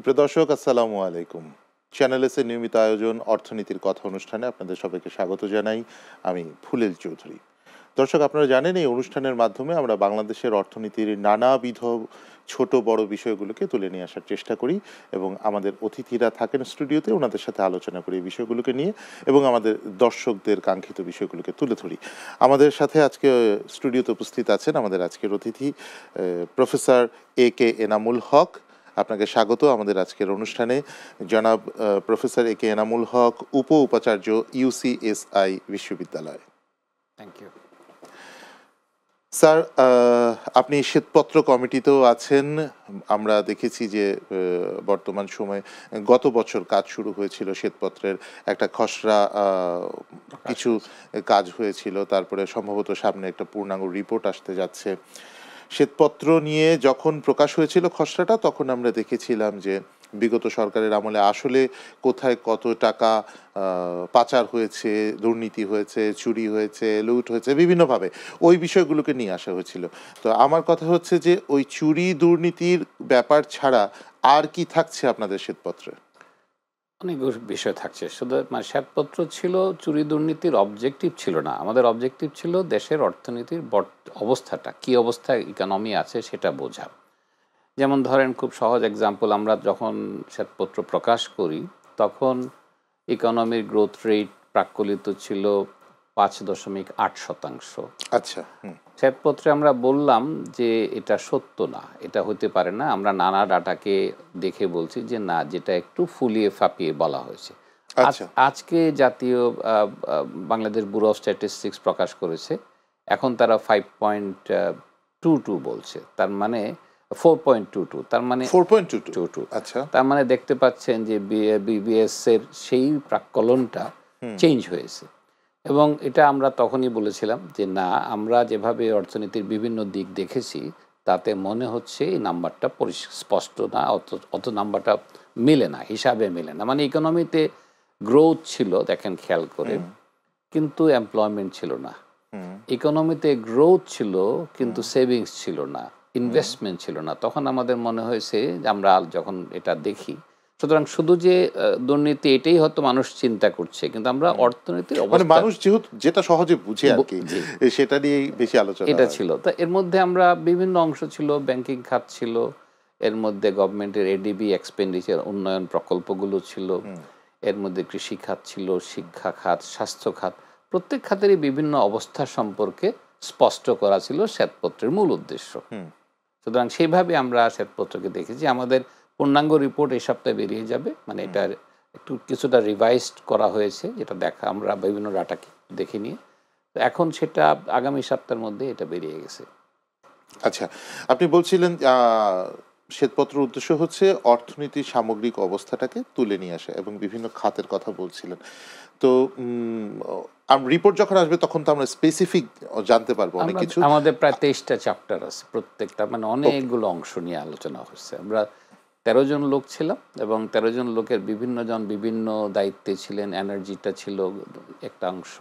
সুপ্রিয় দর্শক, আসসালামু আলাইকুম। চ্যানেল এস এর নিয়মিত আয়োজন অর্থনীতির কথা অনুষ্ঠানে আপনাদের সবাইকে স্বাগত জানাই। আমি ফুলেল চৌধুরী। দর্শক, আপনারা জানেন এই অনুষ্ঠানের মাধ্যমে আমরা বাংলাদেশের অর্থনীতির নানাবিধ ছোট বড় বিষয়গুলোকে তুলে নিয়ে আসার চেষ্টা করি এবং আমাদের অতিথিরা থাকেন স্টুডিওতে, ওনাদের সাথে আলোচনা করি এই বিষয়গুলোকে নিয়ে এবং আমাদের দর্শকদের কাঙ্ক্ষিত বিষয়গুলোকে তুলে ধরি। আমাদের সাথে আজকে স্টুডিওতে উপস্থিত আছেন আমাদের আজকের অতিথি প্রফেসর এ কে এনামুল হক। আপনাকে স্বাগত আমাদের আজকের অনুষ্ঠানে। জনাব প্রফেসর এ কে এনামুল হক, উপাচার্য, ইউসিএসআই বিশ্ববিদ্যালয়। Thank you sir. আপনি শ্বেতপত্র কমিটিতেও আছেন। আমরা দেখেছি যে বর্তমান সময়ে গত বছর কাজ শুরু হয়েছিল, শ্বেতপত্রের একটা খসড়া কিছু কাজ হয়েছিল, তারপরে সম্ভবত সামনে একটা পূর্ণাঙ্গ রিপোর্ট আসতে যাচ্ছে। শ্বেতপত্র নিয়ে যখন প্রকাশ হয়েছিল খসড়াটা, তখন আমরা দেখেছিলাম যে বিগত সরকারের আমলে আসলে কোথায় কত টাকা পাচার হয়েছে, দুর্নীতি হয়েছে, চুরি হয়েছে, লুট হয়েছে বিভিন্নভাবে, ওই বিষয়গুলোকে নিয়ে আসা হয়েছিল। তো আমার কথা হচ্ছে যে ওই চুরি দুর্নীতির ব্যাপার ছাড়া আর কি থাকছে আপনাদের শ্বেতপত্রে? অনেক বিষয় থাকছে। শুধু শ্বেতপত্র ছিল চুরি দুর্নীতির অবজেক্টিভ ছিল না। আমাদের অবজেক্টিভ ছিল দেশের অর্থনীতির অবস্থাটা, কি অবস্থায় ইকোনমি আছে সেটা বোঝা। যেমন ধরেন, খুব সহজ এক্সাম্পল, আমরা যখন শ্বেতপত্র প্রকাশ করি তখন ইকোনমির গ্রোথ রেট প্রাক্কলিত ছিল 5.8%। আচ্ছা। শ্বেতপত্রে আমরা বললাম যে এটা সত্য না, এটা হতে পারে না। আমরা নানা ডাটাকে দেখে বলছি যে না, যেটা একটু ফুলিয়ে ফাঁপিয়ে বলা হয়েছে। আজকে জাতীয় বাংলাদেশ ব্যুরো অফ স্ট্যাটিস্টিক্স প্রকাশ করেছে, এখন তারা 5.22 বলছে, তার মানে 4.22, তার মানে 4.22। আচ্ছা, তার মানে দেখতে পাচ্ছেন যে বিবিএস এর সেই প্রাক্কলনটা চেঞ্জ হয়েছে। এবং এটা আমরা তখনই বলেছিলাম যে না, আমরা যেভাবে অর্থনীতির বিভিন্ন দিক দেখেছি তাতে মনে হচ্ছে এই নাম্বারটা স্পষ্ট না, অত নাম্বারটা মেলে না, হিসাবে মেলে না। মানে ইকোনমিতে গ্রোথ ছিল, দেখেন খেয়াল করে, কিন্তু এমপ্লয়মেন্ট ছিল না। ইকোনমিতে গ্রোথ ছিল কিন্তু সেভিংস ছিল না, ইনভেস্টমেন্ট ছিল না। তখন আমাদের মনে হয়েছে যে আমরা যখন এটা দেখি, সুতরাং শুধু যে দুর্নীতি এটাই হয়তো মানুষ চিন্তা করছে, কিন্তু আমরা অর্থনীতির মানে মানুষ যেহেতু যেটা সহজে বুঝে আর কি, সেটা নিয়েই বেশি আলোচনা এটা ছিল। তা এর মধ্যে আমরা বিভিন্ন অংশ ছিল, ব্যাংকিং খাত ছিল, এর মধ্যে গভর্নমেন্টের এডিবি এক্সপেন্ডিচার উন্নয়ন প্রকল্পগুলো ছিল, এর মধ্যে কৃষি খাত ছিল, শিক্ষা খাত, স্বাস্থ্য খাত। প্রত্যেক খাতেরই বিভিন্ন অবস্থা সম্পর্কে স্পষ্ট করা ছিল শ্বেতপত্রের মূল উদ্দেশ্য। সুতরাং সেইভাবে আমরা শ্বেতপত্রকে দেখেছি। আমাদের পূর্ণাঙ্গ রিপোর্ট এই সপ্তাহে বেরিয়ে যাবে, মানে এটা একটু কিছুটা রিভাইজড করা হয়েছে, যেটা দেখা আমরা বিভিন্ন ডাটাকে দেখে নিয়ে এখন সেটা আগামী সপ্তাহের মধ্যে এটা বেরিয়ে গেছে। আচ্ছা, আপনি বলছিলেন শ্বেতপত্রের উদ্দেশ্য হচ্ছে অর্থনীতির সামগ্রিক অবস্থাটাকে তুলে নিয়ে আসা এবং বিভিন্ন খাতের কথা বলছিলেন। তো রিপোর্ট যখন আসবে তখন তো আমরা স্পেসিফিক জানতে পারবো অনেক কিছু। আমাদের প্রায় 23টা চ্যাপ্টার আছে, প্রত্যেকটা মানে অনেকগুলো অংশ নিয়ে আলোচনা হচ্ছে। আমরা 13 জন লোক ছিলাম এবং 13 জন লোকের বিভিন্ন জন বিভিন্ন দায়িত্বে ছিলেন। এনার্জিটা ছিল একটা অংশ,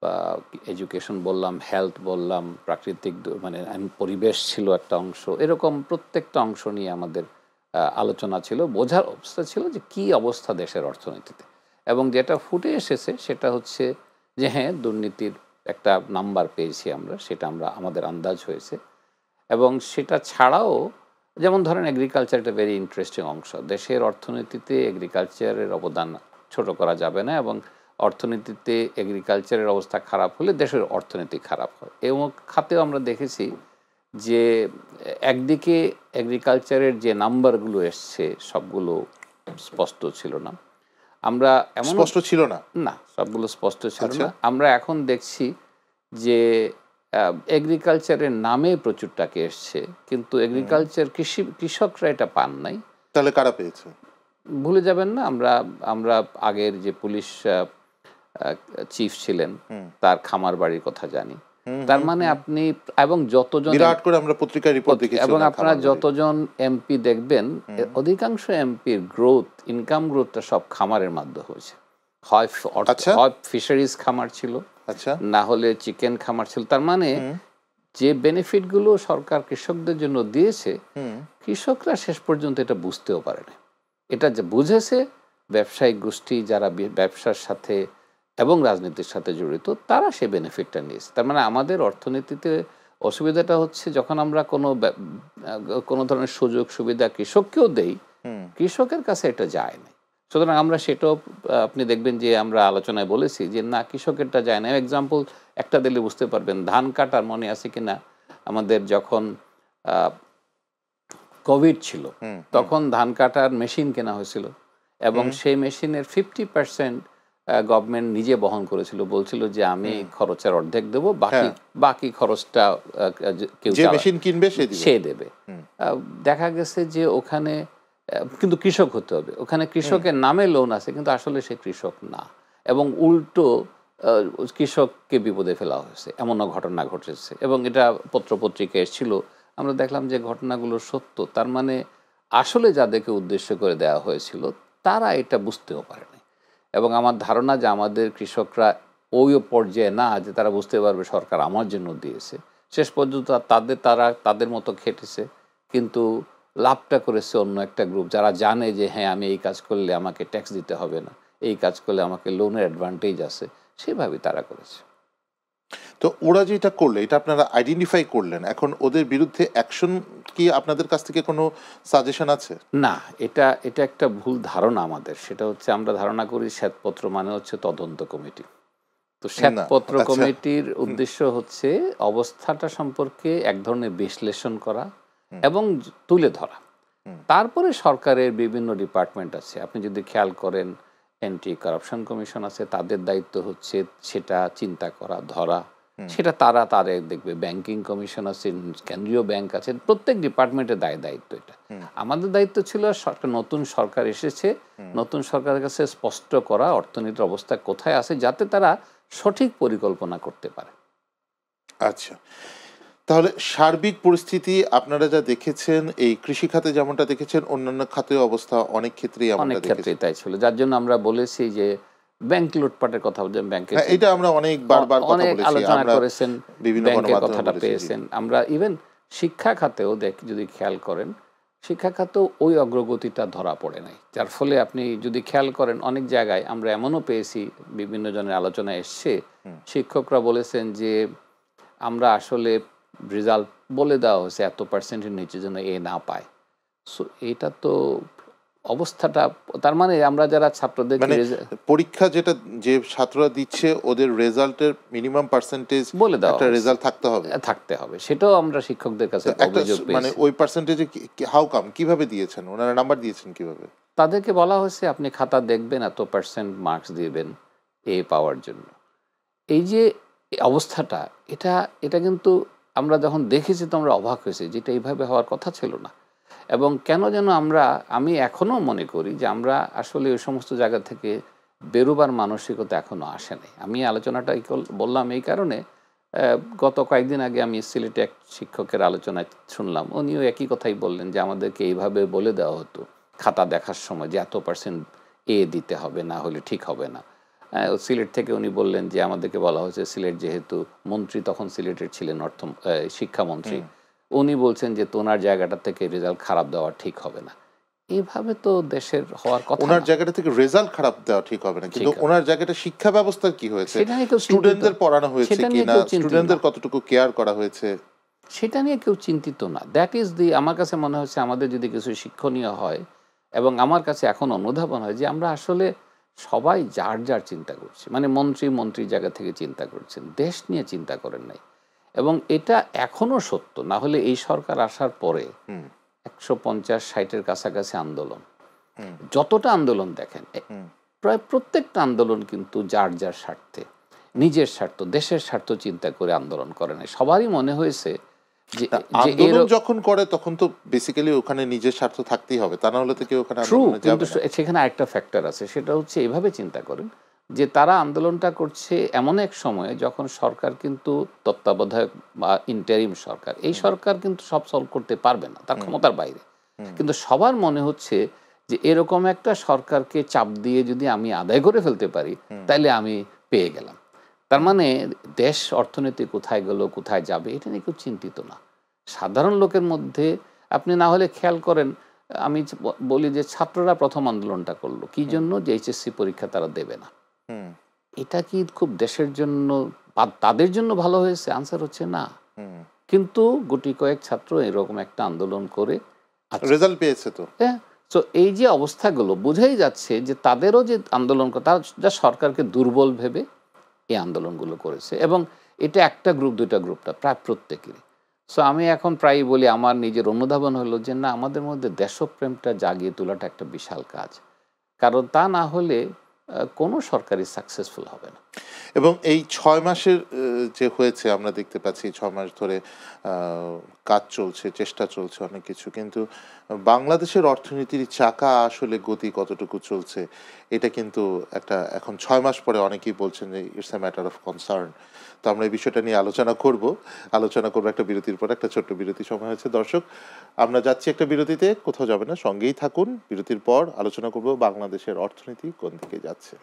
বা এডুকেশন বললাম, হেলথ বললাম, প্রাকৃতিক মানে পরিবেশ ছিল একটা অংশ। এরকম প্রত্যেকটা অংশ নিয়ে আমাদের আলোচনা ছিল, বোঝার অবস্থা ছিল যে কী অবস্থা দেশের অর্থনীতিতে। এবং যেটা ফুটে এসেছে সেটা হচ্ছে যে হ্যাঁ, দুর্নীতির একটা নাম্বার পেয়েছি আমরা, সেটা আমাদের আন্দাজ হয়েছে। এবং সেটা ছাড়াও যেমন ধরেন এগ্রিকালচার একটা ভেরি ইন্টারেস্টিং অংশ। দেশের অর্থনীতিতে এগ্রিকালচারের অবদান ছোট করা যাবে না, এবং অর্থনীতিতে এগ্রিকালচারের অবস্থা খারাপ হলে দেশের অর্থনীতি খারাপ হয়। এবং খাতেও আমরা দেখেছি যে একদিকে এগ্রিকালচারের যে নাম্বারগুলো এসছে সবগুলো স্পষ্ট ছিল না। আমরা স্পষ্ট ছিল না, সবগুলো স্পষ্ট ছিল না। আমরা এখন দেখছি যে এগ্রিকালচারের নামে প্রচুর টাকা এসছে, কিন্তু এগ্রিকালচার কৃষকরা এটা পান নাই। তাহলে কারা পেয়েছে? ভুলে যাবেন না, আমরা আগের যে পুলিশ চিফ ছিলেন তার খামার বাড়ির কথা জানি। তার মানে আপনি এবং যতজন বিরাট করে আমরা পত্রিকায় রিপোর্ট দেখেছি, এবং আপনারা যতজন এমপি দেখবেন, অধিকাংশ এমপির গ্রোথ, ইনকাম গ্রোথটা সব খামারের মাধ্যমে হয়েছে। হয় ফিশারিজ খামার ছিল, না হলে চিকেন খামার ছিল। তার মানে যে বেনিফিটগুলো সরকার কৃষকদের জন্য দিয়েছে, হুম কৃষকরা শেষ পর্যন্ত এটা বুঝতেও পারেনি। এটা যে বুঝেছে ব্যবসায়িক গোষ্ঠী যারা ব্যবসার সাথে এবং রাজনীতির সাথে জড়িত, তারা সে বেনিফিটটা নিয়েছে। তার মানে আমাদের অর্থনীতিতে অসুবিধাটা হচ্ছে যখন আমরা কোনো ধরনের সুযোগ সুবিধা কৃষককেও দেই, হুম কৃষকের কাছে এটা যায় না। সুতরাং আমরা সেটাও আপনি দেখবেন যে আমরা আলোচনায় বলেছি যে না, কৃষকেরটা যায় না। এক্সাম্পল একটা দিলে বুঝতে পারবেন, ধান কাটার মনে আছে কিনা আমাদের যখন কোভিড ছিল, হুম হুম তখন ধান কাটার মেশিন কেনা হয়েছিল এবং হুম সেই মেশিনের 50% গভর্নমেন্ট নিজে বহন করেছিল, বলছিল যে আমি হুম খরচের অর্ধেক দেবো, বাকি হ্যাঁ, বাকি খরচটা কেউ যে মেশিন কিনবে সে দিবে। সে দেবে। হুম দেখা গেছে যে ওখানে কিন্তু কৃষক হতে হবে, ওখানে হুম কৃষকের নামে লোন আছে কিন্তু আসলে সে কৃষক না, এবং উল্টো কৃষককে বিপদে ফেলা হয়েছে, এমনও ঘটনা ঘটেছে এবং এটা পত্রপত্রিকায় এসেছিল। আমরা দেখলাম যে ঘটনাগুলো সত্য। তার মানে আসলে যাদেরকে উদ্দেশ্য করে দেওয়া হয়েছিল তারা এটা বুঝতেও পারেনি, এবং আমার ধারণা যে আমাদের কৃষকরা ওই পর্যায়ে না যে তারা বুঝতে পারবে সরকার আমার জন্য দিয়েছে। শেষ পর্যন্ত তারা তাদের মতো খেটেছে, কিন্তু লাভটা করেছে অন্য একটা গ্রুপ, যারা জানে যে হ্যাঁ আমি এই কাজ করলে আমাকে ট্যাক্স দিতে হবে না, এই কাজ করলে আমাকে লোনের অ্যাডভান্টেজ আছে, সেভাবেই তারা করেছে। তো ওরা যেটা করলে এটা আপনারা আইডেন্টিফাই করলেন, এখন ওদের বিরুদ্ধে অ্যাকশন কি আপনাদের কাছ থেকে কোনো সাজেশন আছে? না, এটা এটা একটা ভুল ধারণা আমাদের। সেটা হচ্ছে আমরা ধারণা করি শ্বেতপত্র মানে হচ্ছে তদন্ত কমিটি। তো না, শ্বেতপত্র আচ্ছা। কমিটির হুম উদ্দেশ্য হচ্ছে অবস্থাটা সম্পর্কে এক ধরনের বিশ্লেষণ করা হুম এবং তুলে ধরা। হুম তারপরে সরকারের বিভিন্ন ডিপার্টমেন্ট আছে, আপনি যদি খেয়াল করেন অ্যান্টি কারাপশন কমিশন আছে, তাদের দায়িত্ব হচ্ছে সেটা চিন্তা করা, ধরা, হুম সেটা তাদের দেখবে। ব্যাংকিং কমিশন আছে, কেন্দ্রীয় ব্যাংক আছে, প্রত্যেক ডিপার্টমেন্টের দায়িত্ব এটা। হুম আমাদের দায়িত্ব ছিল নতুন সরকার এসেছে, হুম নতুন সরকারের কাছে স্পষ্ট করা অর্থনীতির অবস্থা কোথায় আছে, যাতে তারা সঠিক পরিকল্পনা করতে পারে। আচ্ছা, তাহলে সার্বিক পরিস্থিতি আপনারা যা দেখেছেন, এই কৃষি খাতে যেমনটা দেখেছেন, অন্যান্য খাতেও অবস্থা অনেক ক্ষেত্রেই অনেক এমনটা দেখেছেন। ক্ষেত্রেই তাই ছিল, যার জন্য আমরা বলেছি যে ব্যাংক লুটপাটের কথা, যে ব্যাংকের হ্যাঁ, এটা আমরা অনেক বারবার কথা অনেক বলেছি, আলোচনা আমরা করেছেন, বিভিন্ন ব্যাংকের গণমাধ্যমে কথাটা বলেছি। জি। পেয়েছেন। আমরা ইভেন শিক্ষা খাতেও যদি খেয়াল করেন, শিক্ষা খাতেও ওই অগ্রগতিটা ধরা পড়ে নাই, যার ফলে আপনি যদি খেয়াল করেন অনেক জায়গায় আমরা এমনও পেয়েছি, বিভিন্ন জনের আলোচনায় এসছে, হুম শিক্ষকরা বলেছেন যে আমরা আসলে রেজাল্ট বলে দেওয়া হয়েছে এত পার্সেন্টের নিচে যেন এ না পায়। সো এটা তো অবস্থাটা, তার মানে আমরা যারা ছাত্রদেরকে মানে পরীক্ষা যেটা যে ছাত্ররা দিচ্ছে ওদের রেজাল্টের মিনিমাম পার্সেন্টেজ বলে দেওয়া একটা হয়েছে রেজাল্ট থাকতে হবে। থাকতে হবে, সেটাও আমরা শিক্ষকদের কাছে তো একটা অভিযোগ মানে পেয়েছি। ওই পার্সেন্টেজে হাউ কাম, কিভাবে দিয়েছেন ওনারা, নাম্বার দিয়েছেন কিভাবে? তাদেরকে বলা হয়েছে আপনি খাতা দেখবেন, এত পার্সেন্ট মার্কস দিবেন এ পাওয়ার জন্য। এই যে অবস্থাটা, এটা এটা কিন্তু আমরা যখন দেখেছি তো আমরা অবাক হয়েছি, যেটা এইভাবে হওয়ার কথা ছিল না। এবং কেন যেন আমি এখনও মনে করি যে আমরা আসলে ওই সমস্ত জায়গা থেকে বেরোবার মানসিকতা এখনও আসে নাই। আমি আলোচনাটা বললাম এই কারণে, গত কয়েকদিন আগে আমি সিলেটে এক শিক্ষকের আলোচনায় শুনলাম, উনিও একই কথাই বললেন যে আমাদেরকে এইভাবে বলে দেওয়া হতো খাতা দেখার সময় যে এত পার্সেন্ট এ দিতে হবে, না হলে ঠিক হবে না। সিলেট থেকে উনি বললেন যে আমাদেরকে বলা হয়েছে, সিলেট যেহেতু মন্ত্রী তখন সিলেটের ছিলেন শিক্ষামন্ত্রী, হুম উনি বলছেন যে তোনার জায়গাটা থেকে রেজাল্ট খারাপ দেওয়া ঠিক হবে না। এইভাবে তো দেশের হওয়ার কথা ওনার না। জায়গাটা থেকে রেজাল্ট খারাপ দেওয়া ঠিক হবে না, কিন্তু ঠিক হবে। ওনার জায়গাটা শিক্ষা ব্যবস্থার কি হয়েছে, সেটা নিয়ে কেউ চিন্তিত, স্টুডেন্টদের পড়ানো হয়েছে সেটা নিয়ে কিনা, কেউ চিন্তিত স্টুডেন্টদের না, কতটুকু কেয়ার করা হয়েছে। সেটা নিয়ে কেউ চিন্তিত না। দ্যাট ইজ আমার কাছে মনে হচ্ছে আমাদের যদি কিছু শিক্ষণীয় হয়, এবং আমার কাছে এখন অনুধাবন হয় যে আমরা আসলে সবাই যার যার চিন্তা করছি, মানে মন্ত্রীর জায়গা থেকে চিন্তা করছেন, দেশ নিয়ে চিন্তা করেন নাই। এবং এটা এখনও সত্য, না হলে এই সরকার আসার পরে হুম 150-60-এর কাছাকাছি আন্দোলন, হুম যতটা আন্দোলন দেখেন, হুম প্রায় প্রত্যেকটা আন্দোলন কিন্তু যার যার স্বার্থে, নিজের স্বার্থ, দেশের স্বার্থ চিন্তা করে আন্দোলন করে নাই। সবারই মনে হয়েছে যে তা যে আন্দোলন যখন করে তখন তো বেসিক্যালি ওখানে নিজের স্বার্থ থাকতেই হবে, তা না হলে তো কেউ ওখানে ট্রু, আন্দোলনে কিন্তু যাবে না। সেখানে আরেকটা ফ্যাক্টর আছে, সেটা হচ্ছে এভাবে চিন্তা করেন যে তারা আন্দোলনটা করছে এমন এক সময়ে যখন সরকার কিন্তু তত্ত্বাবধায়ক বা ইন্টারিম সরকার, এই সরকার কিন্তু সব সলভ করতে পারবে না, তার ক্ষমতার বাইরে। কিন্তু সবার মনে হচ্ছে যে এরকম একটা সরকারকে চাপ দিয়ে যদি আমি আদায় করে ফেলতে পারি, তাইলে আমি পেয়ে গেলাম। তার মানে দেশ অর্থনীতি কোথায় গেল, কোথায় যাবে, এটা নিয়ে কেউ চিন্তিত না। সাধারণ লোকের মধ্যে আপনি না হলে খেয়াল করেন, আমি বলি যে ছাত্ররা প্রথম আন্দোলনটা করলো কি জন্য, যে এইচএসসি পরীক্ষা তারা দেবে না। হুম এটা কি খুব দেশের জন্য বা তাদের জন্য ভালো হয়েছে? আনসার হচ্ছে না। হুম কিন্তু গুটি কয়েক ছাত্র এরকম একটা আন্দোলন করে রেজাল্ট পেয়েছে তো। হ্যাঁ, তো এই যে অবস্থাগুলো বোঝাই যাচ্ছে যে তাদেরও যে আন্দোলন তারা যা সরকারকে দুর্বল ভেবে এই আন্দোলনগুলো করেছে, এবং এটা একটা গ্রুপ দুইটা গ্রুপটা প্রায় প্রত্যেকেরই। সো আমি এখন প্রায়ই বলি, আমার নিজের অনুধাবন হলো যে না, আমাদের মধ্যে দেশপ্রেমটা জাগিয়ে তোলাটা একটা বিশাল কাজ, কারণ তা না হলে কোনো সরকারই সাকসেসফুল হবে না। এবং এই 6 মাসের যে হয়েছে, আমরা দেখতে পাচ্ছি 6 মাস ধরে কাজ চলছে, চেষ্টা চলছে অনেক কিছু, কিন্তু বাংলাদেশের অর্থনীতির চাকা আসলে গতি কতটুকু চলছে এটা কিন্তু একটা, এখন 6 মাস পরে অনেকেই বলছেন যে it's a matter of concern. তো আমরা এই বিষয়টা নিয়ে আলোচনা করব একটা বিরতির পর। একটা ছোট্ট বিরতি সময় হয়েছে দর্শক, আমরা যাচ্ছি একটা বিরতিতে, কোথাও যাবে না, সঙ্গেই থাকুন। বিরতির পর আলোচনা করব বাংলাদেশের অর্থনীতি কোন দিকে যাচ্ছে।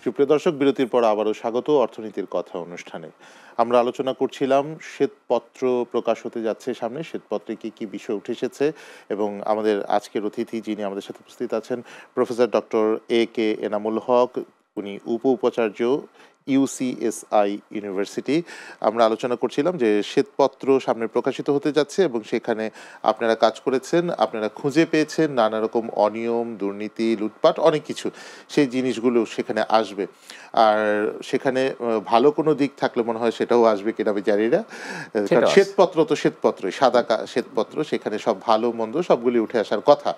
সুপ্রিয় দর্শক, বিরতির পর আবারও স্বাগত অর্থনীতির কথা অনুষ্ঠানে। আমরা আলোচনা করছিলাম শ্বেতপত্র প্রকাশ হতে যাচ্ছে সামনে, শ্বেতপত্রে কি কি বিষয় উঠে এসেছে, এবং আমাদের আজকের অতিথি যিনি আমাদের সাথে উপস্থিত আছেন, professor doctor A K Enamul Haque, উনি উপাচার্য ইউসিএসআই ইউনিভার্সিটি। আমরা আলোচনা করছিলাম যে শ্বেতপত্র সামনে প্রকাশিত হতে যাচ্ছে এবং সেখানে আপনারা কাজ করেছেন, আপনারা খুঁজে পেয়েছেন নানা রকম অনিয়ম, দুর্নীতি, লুটপাট, অনেক কিছু, সেই জিনিসগুলো সেখানে আসবে। আর সেখানে ভালো কোনো দিক থাকলে মনে হয় সেটাও আসবে কিনা আমি জানি না, কারণ শ্বেতপত্র তো শ্বেতপত্রই, সাদা শ্বেতপত্র, সেখানে সব ভালো মন্দ সবগুলি উঠে আসার কথা।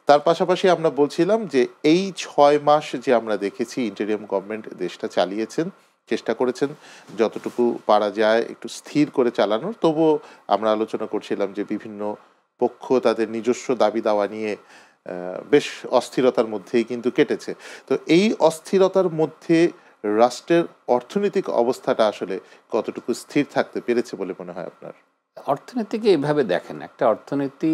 তার পাশাপাশি আমরা বলছিলাম যে এই 6 মাস যে আমরা দেখেছি ইন্টারিয়াম গভর্নমেন্ট দেশটা চালিয়েছেন, চেষ্টা করেছেন যতটুকু পারা যায় একটু স্থির করে চালানোর, তবুও আমরা আলোচনা করছিলাম যে বিভিন্ন পক্ষ তাদের নিজস্ব দাবি দাওয়া নিয়ে বেশ অস্থিরতার মধ্যেই কিন্তু কেটেছে। তো এই অস্থিরতার মধ্যে রাষ্ট্রের অর্থনৈতিক অবস্থাটা আসলে কতটুকু স্থির থাকতে পেরেছে বলে মনে হয় আপনার? অর্থনীতিকে এভাবে দেখেন, একটা অর্থনীতি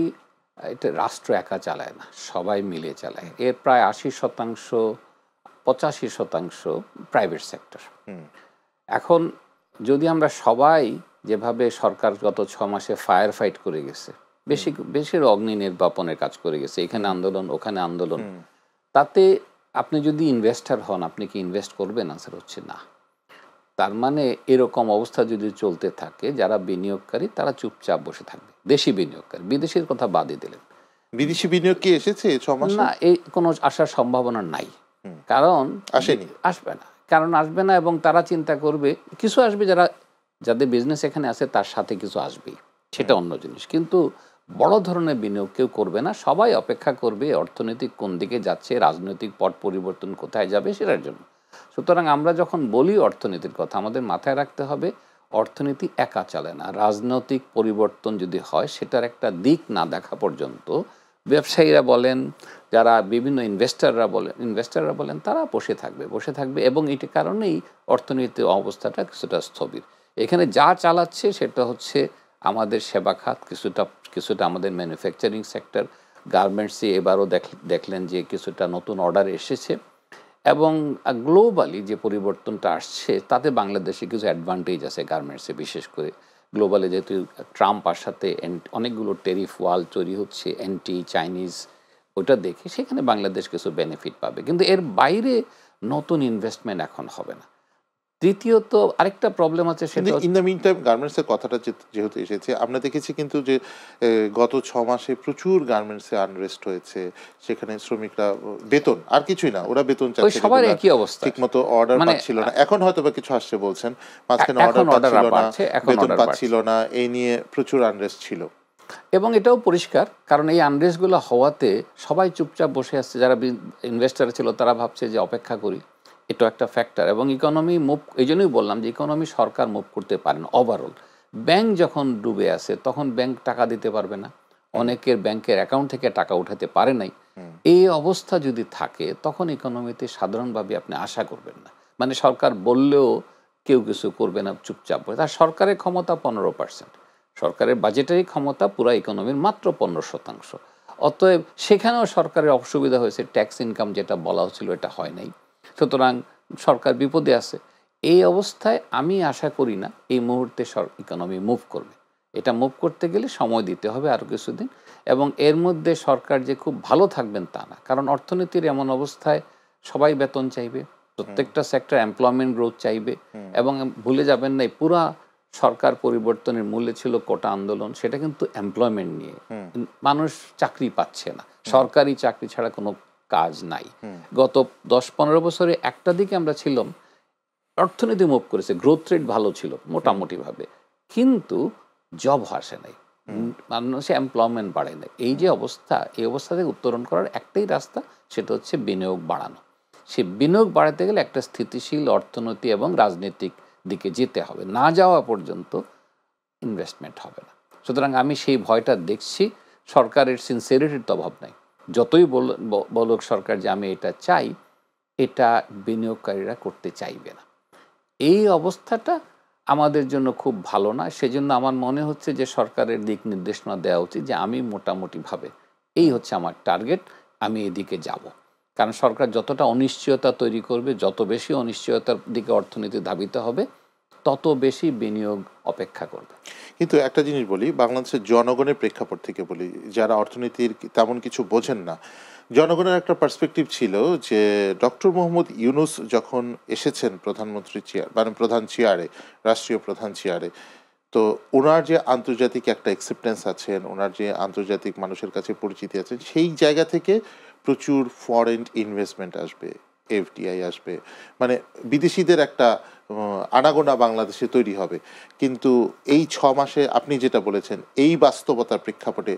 এটা রাষ্ট্র একা চালায় না, সবাই মিলে চালায়। এর প্রায় ৮০%, ৮৫% প্রাইভেট সেক্টর। এখন যদি আমরা সবাই যেভাবে সরকার গত 6 মাসে ফায়ার ফাইট করে গেছে, বেশির অগ্নি নির্বাপনের কাজ করে গেছে, এখানে আন্দোলন ওখানে আন্দোলন, তাতে আপনি যদি ইনভেস্টার হন, আপনি কি ইনভেস্ট করবেন? আনসার হচ্ছে না। তার মানে এরকম অবস্থা যদি চলতে থাকে, যারা বিনিয়োগকারী তারা চুপচাপ বসে থাকবে। দেশি বিনিয়োগকারী, বিদেশের কথা বাদই দিলেন। বিদেশি বিনিয়োগ কি এসেছে 6 মাসে? না, এই কোনো আসার সম্ভাবনা নাই, কারণ আসবে না, কারণ আসবে না। এবং তারা চিন্তা করবে কিছু আসবে, যাদের বিজনেস এখানে আছে তার সাথে কিছু আসবেই, সেটা অন্য জিনিস, কিন্তু বড় ধরনের বিনিয়োগ কেউ করবে না। সবাই অপেক্ষা করবে অর্থনৈতিক কোন দিকে যাচ্ছে, রাজনৈতিক পট পরিবর্তন কোথায় যাবে সেটার জন্য। সুতরাং আমরা যখন বলি অর্থনীতির কথা, আমাদের মাথায় রাখতে হবে অর্থনীতি একা চলে না। রাজনৈতিক পরিবর্তন যদি হয়, সেটার একটা দিক না দেখা পর্যন্ত ব্যবসায়ীরা বলেন, যারা বিভিন্ন ইনভেস্টাররা বলেন তারা বসে থাকবে এবং এটির কারণেই অর্থনীতির অবস্থাটা কিছুটা স্থবির। এখানে যা চালাচ্ছে সেটা হচ্ছে আমাদের সেবা খাত, কিছুটা আমাদের ম্যানুফ্যাকচারিং সেক্টর, গার্মেন্টসে এবারও দেখলেন যে কিছুটা নতুন অর্ডার এসেছে, এবং গ্লোবালি যে পরিবর্তনটা আসছে তাতে বাংলাদেশে কিছু অ্যাডভান্টেজ আছে গার্মেন্টসে, বিশেষ করে গ্লোবালে যেহেতু ট্রাম্প সাথে অনেকগুলো টেরিফ ওয়াল তৈরি হচ্ছে, অ্যান্টি চাইনিজ, ওটা দেখে সেখানে বাংলাদেশ কিছু বেনিফিট পাবে, কিন্তু এর বাইরে নতুন ইনভেস্টমেন্ট এখন হবে না। তৃতীয়ত আরেকটা প্রবলেম আছে, সেটা ইন দ্য মিন টাইম গার্মেন্টসের কথাটা যেহেতু এসেছে, আমরা দেখেছি কিন্তু যে গত 6 মাসে প্রচুর গার্মেন্টসে আনরেস্ট হয়েছে, সেখানে শ্রমিকরা বেতন আর কিছুই না, ওরা বেতন চাচ্ছে, সবার একই অবস্থা, ঠিকমতো অর্ডার পাচ্ছিল না। এখন হয়তো বা কিছু আসছে বলছেন, মাঝখানে অর্ডার পাচ্ছিল না, বেতন পাচ্ছিল না, এই নিয়ে প্রচুর আনরেস্ট ছিল। এবং এটাও পরিষ্কার, কারণ এই আনরেস্টগুলো হওয়াতে সবাই চুপচাপ বসে আসছে। যারা ইনভেস্টার ছিল তারা ভাবছে যে অপেক্ষা করি, এটা একটা ফ্যাক্টর। এবং ইকোনমি মুভ, এই জন্যই বললাম যে ইকোনমি সরকার মুভ করতে পারে না ওভারঅল, ব্যাংক যখন ডুবে আছে তখন ব্যাংক টাকা দিতে পারবে না, অনেকের ব্যাংকের অ্যাকাউন্ট থেকে টাকা উঠাতে পারে নাই। এই অবস্থা যদি থাকে তখন ইকোনমিতে সাধারণভাবে আপনি আশা করবেন না, মানে সরকার বললেও কেউ কিছু করবে না, চুপচাপ বসে। তার সরকারের ক্ষমতা 15%, সরকারের বাজেটারি ক্ষমতা পুরো ইকোনমির মাত্র 15%। অতএব সেখানেও সরকারের অসুবিধা হয়েছে, ট্যাক্স ইনকাম যেটা বলা হচ্ছিল এটা হয় নাই, সুতরাং সরকার বিপদে আছে। এই অবস্থায় আমি আশা করি না এই মুহূর্তে ইকোনমি মুভ করবে। এটা মুভ করতে গেলে সময় দিতে হবে আরও কিছুদিন, এবং এর মধ্যে সরকার যে খুব ভালো থাকবেন তা না, কারণ অর্থনীতির এমন অবস্থায় সবাই বেতন চাইবে, প্রত্যেকটা সেক্টর এমপ্লয়মেন্ট গ্রোথ চাইবে। এবং ভুলে যাবেন না, পুরা সরকার পরিবর্তনের মূলে ছিল কোটা আন্দোলন, সেটা কিন্তু এমপ্লয়মেন্ট নিয়ে। মানুষ চাকরি পাচ্ছে না, সরকারি চাকরি ছাড়া কোনো কাজ নাই। গত 10-15 বছরে একটা দিকে আমরা ছিলাম, অর্থনীতি মুভ করেছে, গ্রোথ রেট ভালো ছিল মোটামুটিভাবে, কিন্তু জব আসে নাই, মানুষের এমপ্লয়মেন্ট বাড়ে নাই। এই যে অবস্থা, এই অবস্থা থেকে উত্তরণ করার একটাই রাস্তা, সেটা হচ্ছে বিনিয়োগ বাড়ানো। সে বিনিয়োগ বাড়াতে গেলে একটা স্থিতিশীল অর্থনীতি এবং রাজনৈতিক দিকে যেতে হবে, না যাওয়া পর্যন্ত ইনভেস্টমেন্ট হবে না। সুতরাং আমি সেই ভয়টা দেখছি। সরকারের সিনসিয়ারিটির তো অভাব নাই, যতই বলুক সরকার যে আমি এটা চাই, এটা বিনিয়োগকারীরা করতে চাইবে না। এই অবস্থাটা আমাদের জন্য খুব ভালো না। সেজন্য আমার মনে হচ্ছে যে সরকারের দিক নির্দেশনা দেওয়া উচিত যে আমি মোটামুটিভাবে এই হচ্ছে আমার টার্গেট, আমি এদিকে যাব। কারণ সরকার যতটা অনিশ্চয়তা তৈরি করবে, যত বেশি অনিশ্চয়তার দিকে অর্থনীতি ধাবিত হবে, তত বেশি বিনিয়োগ অপেক্ষা করবে। কিন্তু একটা জিনিস বলি, বাংলাদেশের জনগণের প্রেক্ষাপট থেকে বলি, যারা অর্থনীতির তেমন কিছু বোঝেন না, জনগণের একটা পার্সপেক্টিভ ছিল যে ডক্টর মোহাম্মদ ইউনূস যখন এসেছেন প্রধানমন্ত্রী চেয়ার, মানে প্রধান চেয়ারে, রাষ্ট্রীয় প্রধান চেয়ারে, তো ওনার যে আন্তর্জাতিক একটা অ্যাকসেপ্টেন্স আছেন, ওনার যে আন্তর্জাতিক মানুষের কাছে পরিচিতি আছেন, সেই জায়গা থেকে প্রচুর ফরেন ইনভেস্টমেন্ট আসবে, এফডিআই আসবে, মানে বিদেশিদের একটা আনাগোনা বাংলাদেশে তৈরি হবে। কিন্তু এই 6 মাসে আপনি যেটা বলেছেন, এই বাস্তবতার প্রেক্ষাপটে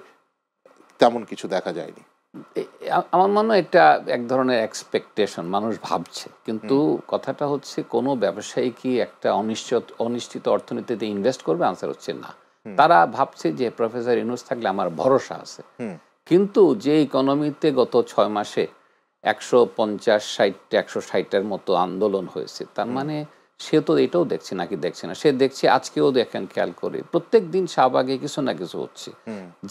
তেমন কিছু দেখা যায়নি। আমার মনে হয় এটা এক ধরনের এক্সপেকটেশন, মানুষ ভাবছে। কিন্তু কথাটা হচ্ছে, কোনো ব্যবসায়ী কি একটা অনিশ্চিত অর্থনীতিতে ইনভেস্ট করবে? আনসার হচ্ছে না। তারা ভাবছে যে প্রফেসর ইউনূস থাকলে আমার ভরসা আছে। কিন্তু যে ইকোনমিতে গত 6 মাসে 150-160-160-এর মতো আন্দোলন হয়েছে, তার মানে সে তো এটাও দেখছে নাকি দেখছে না, সে দেখছে। আজকেও দেখেন, খেয়াল করে প্রত্যেক দিন শাহবাগে কিছু না কিছু হচ্ছে।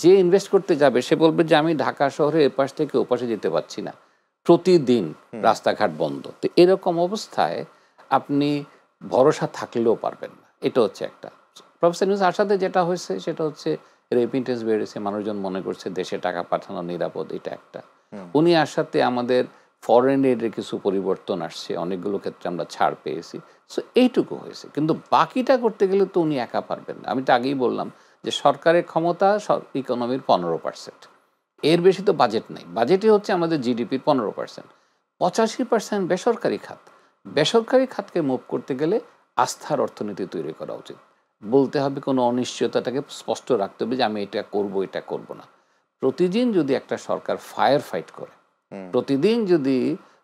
যে ইনভেস্ট করতে যাবে সে বলবে যে আমি ঢাকা শহরে এপাশ থেকে ওপাশে যেতে পারছি না, প্রতিদিন রাস্তাঘাট বন্ধ। তো এরকম অবস্থায় আপনি ভরসা থাকলেও পারবেন না। এটা হচ্ছে একটা। প্রফেসর ইউনূস আসাতে যেটা হয়েছে সেটা হচ্ছে রেমিটেন্স বেড়েছে, মানুষজন মনে করছে দেশে টাকা পাঠানো নিরাপদ, এটা একটা। উনি আসাতে আমাদের ফরেন এডের কিছু পরিবর্তন আসছে, অনেকগুলো ক্ষেত্রে আমরা ছাড় পেয়েছি। সো এইটুকু হয়েছে, কিন্তু বাকিটা করতে গেলে তো উনি একা পারবেন না। আমি তো আগেই বললাম যে সরকারের ক্ষমতা ইকোনমির 15%, এর বেশি তো বাজেট নেই। বাজেটই হচ্ছে আমাদের জিডিপির 15%। 85% বেসরকারি খাত। বেসরকারি খাতকে মুভ করতে গেলে আস্থার অর্থনীতি তৈরি করা উচিত। বলতে হবে, কোনো অনিশ্চয়তাটাকে স্পষ্ট রাখতে হবে যে আমি এটা করব, এটা করব না। প্রতিদিন যদি একটা সরকার ফায়ার ফাইট করে, প্রতিদিন যদি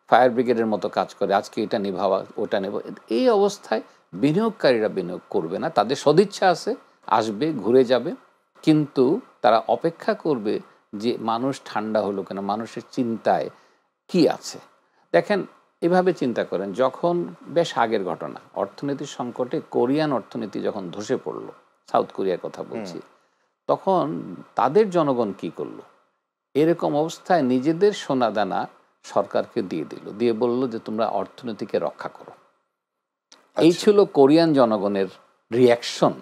ফায়ার ব্রিগেডের মতো কাজ করে, আজকে এটা নিভাওয়া, ওটা নেব, এই অবস্থায় বিনিয়োগকারীরা বিনিয়োগ করবে না। তাদের সদিচ্ছা আছে, আসবে, ঘুরে যাবে, কিন্তু তারা অপেক্ষা করবে যে মানুষ ঠান্ডা হলো কেন, মানুষের চিন্তায় কি আছে। দেখেন, এভাবে চিন্তা করেন, যখন বেশ আগের ঘটনা, অর্থনীতির সংকটে কোরিয়ান অর্থনীতি যখন ধসে পড়লো, সাউথ কোরিয়ার কথা বলছি, তখন তাদের জনগণ কি করলো? এরকম অবস্থায় নিজেদের সোনাদানা সরকারকে দিয়ে দিল, দিয়ে বলল যে তোমরা অর্থনীতিকে রক্ষা করো। এই ছিল কোরিয়ান জনগণের রিয়াকশন।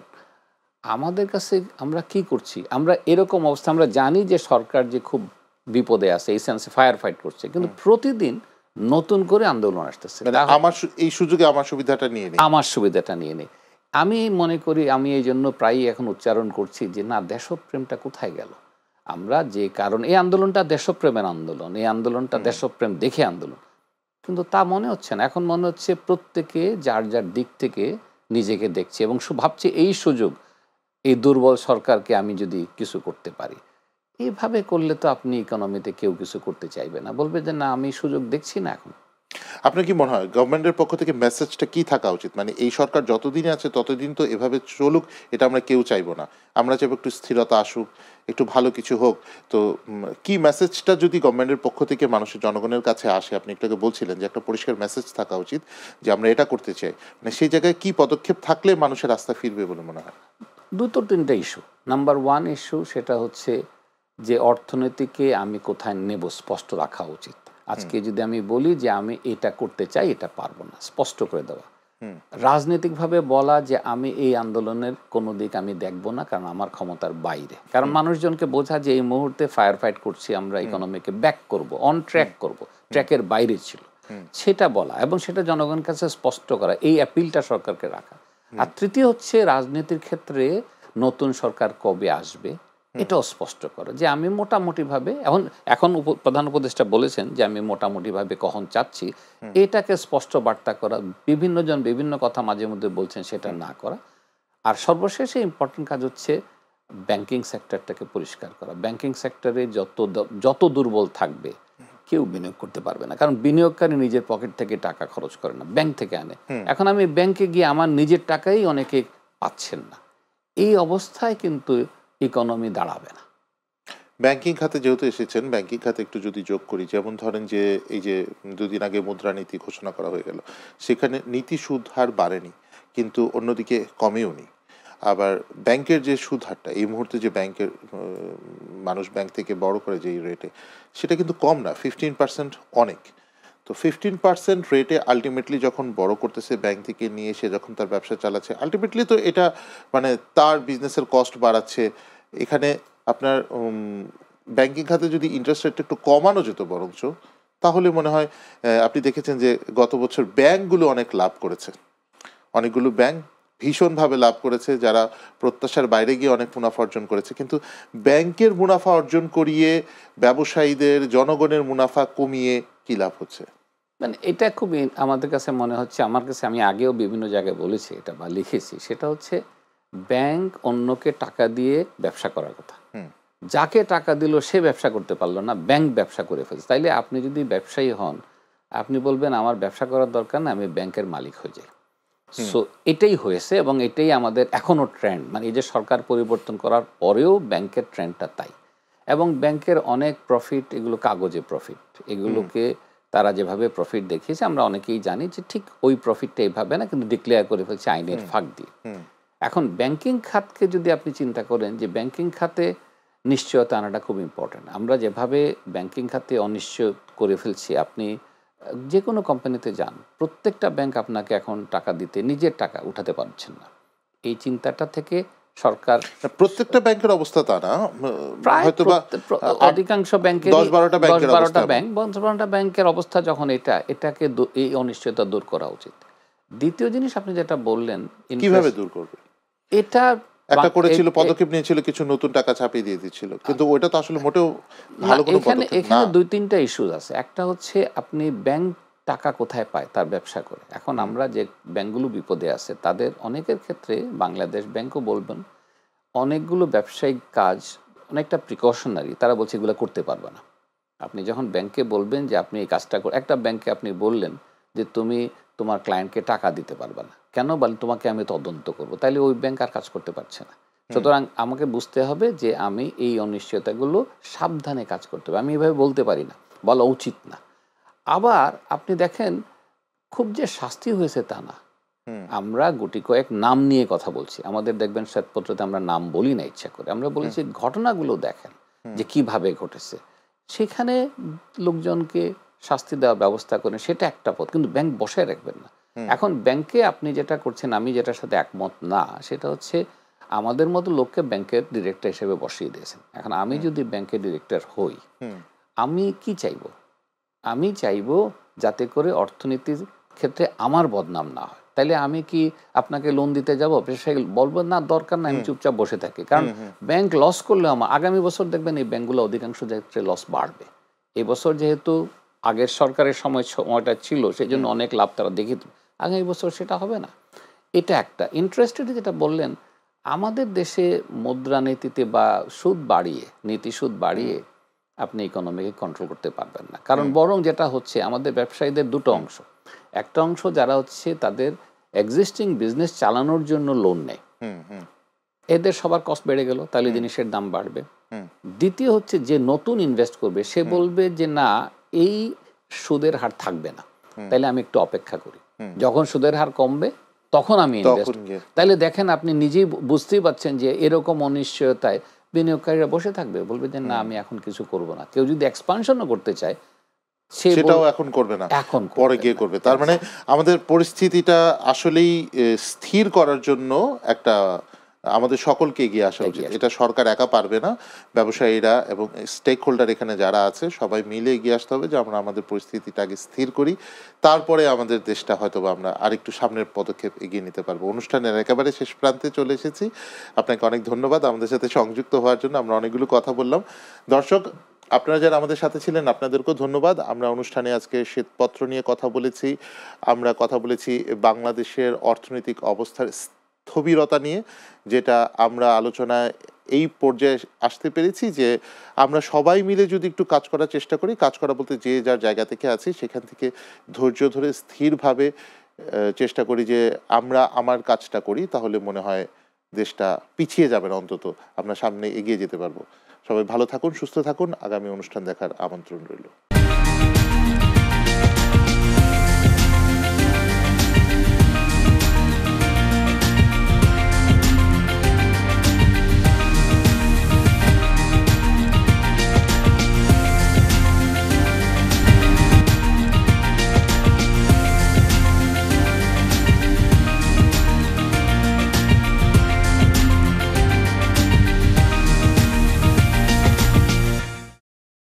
আমাদের কাছে আমরা কি করছি? আমরা এরকম অবস্থা, আমরা জানি যে সরকার যে খুব বিপদে আছে, এই সেন্সে ফায়ার ফাইট করছে, কিন্তু প্রতিদিন নতুন করে আন্দোলন আসতেছে। এই সুযোগে আমার সুবিধাটা নিয়ে নেই, আমার সুবিধাটা নিয়ে নেই। আমি মনে করি, আমি এই জন্য প্রায়ই এখন উচ্চারণ করছি যে না, দেশপ্রেমটা কোথায় গেল? আমরা যে কারণ এই আন্দোলনটা দেশপ্রেমের আন্দোলন, এই আন্দোলনটা দেশপ্রেম দেখে আন্দোলন, কিন্তু তা মনে হচ্ছে না। এখন মনে হচ্ছে প্রত্যেকে যার যার দিক থেকে নিজেকে দেখছে এবং ভাবছে এই সুযোগ, এই দুর্বল সরকারকে আমি যদি কিছু করতে পারি। এইভাবে করলে তো আপনি ইকোনমিতে কেউ কিছু করতে চাইবে না, বলবে যে না, আমি সুযোগ দেখছি না এখন। আপনার কি মনে হয় গভর্নমেন্টের পক্ষ থেকে মেসেজটা কি থাকা উচিত? মানে এই সরকার যতদিন আছে ততদিন তো এভাবে চলুক, এটা আমরা কেউ চাইবো না। আমরা চাইবো একটু স্থিরতা আসুক, একটু ভালো কিছু হোক। তো কি মেসেজটা যদি গভর্নমেন্টের পক্ষ থেকে মানুষের জনগণের কাছে আসে, আপনি একটু আগে বলছিলেন যে একটা পরিষ্কার মেসেজ থাকা উচিত যে আমরা এটা করতে চাই। মানে সেই জায়গায় কি পদক্ষেপ থাকলে মানুষের আস্থা ফিরবে বলে মনে হয়? দুটো তিনটা ইস্যু। নাম্বার ওয়ান ইস্যু সেটা হচ্ছে যে অর্থনীতিকে আমি কোথায় নেব স্পষ্ট রাখা উচিত। আজকে যদি আমি বলি যে আমি এটা করতে চাই, এটা পারবো না, স্পষ্ট করে দেওয়া। রাজনৈতিকভাবে বলা যে আমি এই আন্দোলনের কোনো দিক আমি দেখব না, কারণ আমার ক্ষমতার বাইরে। কারণ মানুষজনকে বোঝা যে এই মুহূর্তে ফায়ার ফাইট করছি, আমরা ইকোনমিকে ব্যাক করব, অন ট্র্যাক করব, ট্র্যাকের বাইরে ছিল সেটা বলা, এবং সেটা জনগণের কাছে স্পষ্ট করা, এই অ্যাপিলটা সরকারকে রাখা। আর তৃতীয় হচ্ছে রাজনীতির ক্ষেত্রে নতুন সরকার কবে আসবে এটাও স্পষ্ট করা, যে আমি মোটামুটিভাবে এখন প্রধান উপদেষ্টা বলেছেন যে আমি মোটামুটিভাবে কখন চাচ্ছি, এটাকে স্পষ্ট বার্তা করা। বিভিন্ন জন বিভিন্ন কথা মাঝে মধ্যে বলছেন, সেটা না করা। আর সর্বশেষে ইম্পর্টেন্ট কাজ হচ্ছে ব্যাংকিং সেক্টরটাকে পরিষ্কার করা। ব্যাংকিং সেক্টরে যত দুর্বল থাকবে কেউ বিনিয়োগ করতে পারবে না, কারণ বিনিয়োগকারী নিজের পকেট থেকে টাকা খরচ করে না, ব্যাংক থেকে আনে। এখন আমি ব্যাংকে গিয়ে আমার নিজের টাকাই অনেকে পাচ্ছেন না, এই অবস্থায় কিন্তু ইকোনমি দাঁড়াবে না। ব্যাংকিং খাতে যেহেতু এসেছেন, ব্যাংকিং খাতে একটু যদি যোগ করি, যেমন ধরেন যে এই যে দুদিন আগে মুদ্রানীতি ঘোষণা করা হয়ে গেল, সেখানে নীতি সুদ হার বাড়েনি, কিন্তু অন্যদিকে কমেও নি। আবার ব্যাংকের যে সুদ হারটা এই মুহূর্তে, যে ব্যাংকের মানুষ ব্যাংক থেকে বড় করে যেই রেটে, সেটা কিন্তু কম না, 15% অনেক। তো 15% রেটে আলটিমেটলি যখন বড় করতেছে ব্যাংক থেকে নিয়ে, সে যখন তার ব্যবসা চালাচ্ছে, আলটিমেটলি তো এটা মানে তার বিজনেসের কস্ট বাড়াচ্ছে। এখানে আপনার ব্যাংকিং খাতে যদি ইন্টারেস্ট রেটটা একটু কমানো যেত বরঞ্চ, তাহলে মনে হয় আপনি দেখেছেন যে গত বছর ব্যাংকগুলো অনেক লাভ করেছে, অনেকগুলো ব্যাংক ভীষণভাবে লাভ করেছে, যারা প্রত্যাশার বাইরে গিয়ে অনেক মুনাফা অর্জন করেছে। কিন্তু ব্যাংকের মুনাফা অর্জন করিয়ে ব্যবসায়ীদের, জনগণের মুনাফা কমিয়ে কি লাভ হচ্ছে? মানে এটা খুবই আমাদের কাছে মনে হচ্ছে, আমার কাছে, আমি আগেও বিভিন্ন জায়গায় বলেছি এটা বা লিখেছি, সেটা হচ্ছে ব্যাংক অন্যকে টাকা দিয়ে ব্যবসা করার কথা। যাকে টাকা দিল সে ব্যবসা করতে পারলো না, ব্যাংক ব্যবসা করে ফেলছে। তাইলে আপনি যদি ব্যবসায়ী হন, আপনি বলবেন আমার ব্যবসা করার দরকার না, আমি ব্যাংকের মালিক হয়ে যাই। সো এটাই হয়েছে, এবং এটাই আমাদের এখনও ট্রেন্ড। মানে এই যে সরকার পরিবর্তন করার পরেও ব্যাংকের ট্রেন্ডটা তাই। এবং ব্যাংকের অনেক প্রফিট, এগুলো কাগজে প্রফিট, এগুলোকে তারা যেভাবে প্রফিট দেখিয়েছে আমরা অনেকেই জানি যে ঠিক ওই প্রফিটটা এইভাবে না, কিন্তু ডিক্লেয়ার করে ফেলছে আইনের ফাঁক দিয়ে। এখন ব্যাংকিং খাতকে যদি আপনি চিন্তা করেন, যে ব্যাংকিং খাতে নিশ্চয়তা আনাটা খুব ইম্পর্ট্যান্ট। আমরা যেভাবে ব্যাংকিং খাতে অনিশ্চয় করে ফেলছি, আপনি যে কোনো কোম্পানিতে যান, প্রত্যেকটা ব্যাংক আপনাকে এখন টাকা দিতে নিজের টাকা উঠাতে পারছেন না। এই চিন্তাটা থেকে সরকার, প্রত্যেকটা ব্যাংকের অবস্থা তা না, প্রায় হয়তোবা অধিকাংশ ব্যাংকের 10-12টা ব্যাংকের অবস্থা যখন এটাকে এই অনিশ্চয়তা দূর করা উচিত। দ্বিতীয় জিনিস আপনি যেটা বললেন, কিভাবে দূর করবে? এটা একটা করেছিল, পদক্ষেপ নিয়েছিল, কিছু নতুন টাকা ছাপিয়ে দিয়ে দিচ্ছিল, কিন্তু ওটা তো আসলে মোটেও ভালো কোনো পদক্ষেপ না। এখানে দুই তিনটা ইস্যু আছে। একটা হচ্ছে আপনি ব্যাংক টাকা কোথায় পায় তার ব্যবসা করে। এখন আমরা যে ব্যাংকগুলো বিপদে আছে তাদের অনেকের ক্ষেত্রে, বাংলাদেশ ব্যাংকও বলবেন, অনেকগুলো ব্যবসায়িক কাজ অনেকটা প্রিকশনারি, তারা বলছে এগুলো করতে পারবে না। আপনি যখন ব্যাংকে বলবেন যে আপনি এই কাজটা একটা ব্যাংকে আপনি বললেন যে তুমি তোমার ক্লায়েন্টকে টাকা দিতে পারবে না, কেন বলেন? তোমাকে আমি তদন্ত করব, তাইলে ওই ব্যাংক আর কাজ করতে পারছে না। সুতরাং আমাকে বুঝতে হবে যে আমি এই অনিশ্চয়তাগুলো সাবধানে কাজ করতে হবে, আমি এভাবে বলতে পারি না, বলা উচিত না। আবার আপনি দেখেন, খুব যে শাস্তি হয়েছে তা না। আমরা গুটি কয়েক নাম নিয়ে কথা বলছি, আমাদের দেখবেন শ্বেতপত্রতে আমরা নাম বলি না ইচ্ছা করে, আমরা বলেছি ঘটনাগুলো দেখেন যে কিভাবে ঘটেছে, সেখানে লোকজনকে শাস্তি দেওয়ার ব্যবস্থা করেন, সেটা একটা পথ, কিন্তু ব্যাংক বসায় রাখবেন না। এখন ব্যাংকে আপনি যেটা করছেন, আমি যেটার সাথে একমত না, সেটা হচ্ছে আমাদের মতো লোককে ব্যাংকের ডিরেক্টর হিসেবে বসিয়ে দিয়েছেন। এখন আমি যদি ব্যাংকের ডিরেক্টর হই, আমি কি চাইব? আমি চাইব যাতে করে অর্থনীতির ক্ষেত্রে আমার বদনাম না হয়। তাইলে আমি কি আপনাকে লোন দিতে যাবো? বলবো না, দরকার না, আমি চুপচাপ বসে থাকি। কারণ ব্যাংক লস করলে আমার আগামী বছর দেখবেন এই ব্যাংকগুলো অধিকাংশ ক্ষেত্রে লস বাড়বে। এবছর যেহেতু আগের সরকারের সময়টা ছিল, সেই জন্য অনেক লাভ তারা দেখে, আগামী বছর সেটা হবে না। এটা একটা। ইন্টারেস্ট রেট যেটা বললেন, আমাদের দেশে মুদ্রানীতিতে বা সুদ বাড়িয়ে, নীতি সুদ বাড়িয়ে আপনি ইকোনমিকে কন্ট্রোল করতে পারবেন না। কারণ বরং যেটা হচ্ছে আমাদের ব্যবসায়ীদের দুটো অংশ। একটা অংশ যারা হচ্ছে তাদের এক্সিস্টিং বিজনেস চালানোর জন্য লোন নেয়, এদের সবার কস্ট বেড়ে গেল, তাহলে জিনিসের দাম বাড়বে। দ্বিতীয় হচ্ছে যে নতুন ইনভেস্ট করবে সে বলবে যে না, এই সুদের হার থাকবে না, তাহলে আমি একটু অপেক্ষা করি, যখন সুদের হার কমবে তখন আমি ইনভেস্ট। তাহলে দেখেন আপনি নিজেই বুঝতেই পারছেন যে এরকম অনিশ্চয়তায় বিনিয়োগকারীরা বসে থাকবে, বলবে যে না আমি এখন কিছু করব না। কেউ যদি এক্সপানশনও করতে চায় সেটাও এখন করবে না, এখন পরে গিয়ে করবে। তার মানে আমাদের পরিস্থিতিটা আসলেই স্থির করার জন্য একটা আমাদের সকলকে এগিয়ে আসা উচিত। এটা সরকার একা পারবে না, ব্যবসায়ীরা এবং স্টেক হোল্ডার এখানে যারা আছে সবাই মিলে এগিয়ে আসতে হবে যে আমরা আমাদের পরিস্থিতিটা আগে স্থির করি, তারপরে আমাদের দেশটা হয়তো আমরা আরেকটু সামনের পদক্ষেপ এগিয়ে নিতে পারবো। অনুষ্ঠানের একেবারে শেষ প্রান্তে চলে এসেছি। আপনাকে অনেক ধন্যবাদ আমাদের সাথে সংযুক্ত হওয়ার জন্য। আমরা অনেকগুলো কথা বললাম। দর্শক, আপনারা যারা আমাদের সাথে ছিলেন আপনাদেরকেও ধন্যবাদ। আমরা অনুষ্ঠানে আজকে শ্বেতপত্র নিয়ে কথা বলেছি। আমরা কথা বলেছি বাংলাদেশের অর্থনৈতিক অবস্থার স্থবিরতা নিয়ে, যেটা আমরা আলোচনায় এই পর্যায়ে আসতে পেরেছি যে আমরা সবাই মিলে যদি একটু কাজ করার চেষ্টা করি, কাজ করা বলতে যে যার জায়গা থেকে আছি সেখান থেকে ধৈর্য ধরে স্থিরভাবে চেষ্টা করি যে আমরা আমার কাজটা করি, তাহলে মনে হয় দেশটা পিছিয়ে যাবে না, অন্তত আমরা সামনে এগিয়ে যেতে পারবো। সবাই ভালো থাকুন, সুস্থ থাকুন। আগামী অনুষ্ঠান দেখার আমন্ত্রণ রইল।